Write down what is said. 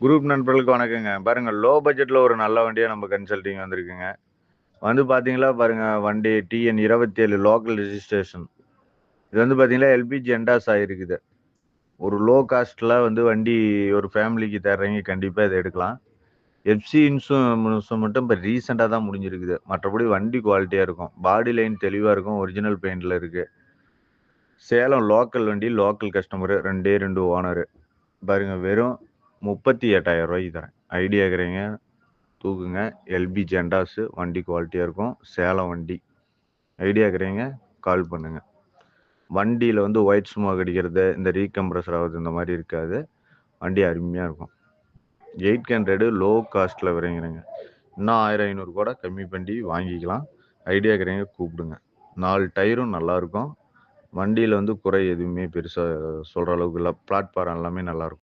Group நண்பர்களுக்கு வணக்கங்க. பாருங்க லோ பட்ஜெட்ல ஒரு நல்ல வண்டியா நம்ம கன்சல்டிங் வந்திருக்குங்க. வந்து பார்த்தீங்களா பாருங்க வண்டி டிஎன் 27 லோக்கல் ரெஜிஸ்ட்ரேஷன். இது வந்து பார்த்தீங்கன்னா எல்பிஜி என்டாஸ் ஆயிருக்குது. ஒரு லோ காஸ்ட்ல வந்து வண்டி ஒரு ஃபேமிலிக்கு தேடுறவங்க கண்டிப்பா இத எடுக்கலாம். எஃப்சி இன்சூரன்ஸ் மட்டும் இப்ப ரீசென்ட்டா தான் முடிஞ்சிருக்குது. மற்றபடி வண்டி குவாலிட்டியா இருக்கும். பாடி லைன் தெளிவா இருக்கும். ஒரிஜினல் பெயிண்ட்ல இருக்கு. சேலம் லோக்கல் வண்டி, லோக்கல் கஸ்டமரு 2 2 ஓனரு. பாருங்க வெறும் ரூ. 38,000 தரேன். ஐடியா இருக்கிறீங்க தூக்குங்க. எல்பி ஜெண்டாஸு வண்டி குவாலிட்டியா இருக்கும். சேலம் வண்டி. ஐடியா இருக்கிறீங்க கால் பண்ணுங்க. வண்டியில வந்து ஒயிட் ஸ்மோக் அடிக்கிறது, இந்த ரீகம்ப்ரஸர் ஆகுது இந்த மாரி இருக்காது. வண்டி அருமையா இருக்கும். 800 லோ காஸ்ட்ல விரைங்கிறேங்க. இன்னும் 1000 500 கூட கம்மி பண்ணி வாங்கிக்கலாம். ஐடியா இருக்கிறீங்க கூப்பிடுங்க. 4 டயரும் நல்லா இருக்கும். வண்டியில வந்து குறை எதுவுமே பெருசா சொல்ற அளவுக்கு இல்ல. பிளாட்ஃபாரம் எல்லாமே நல்லா இருக்கும்.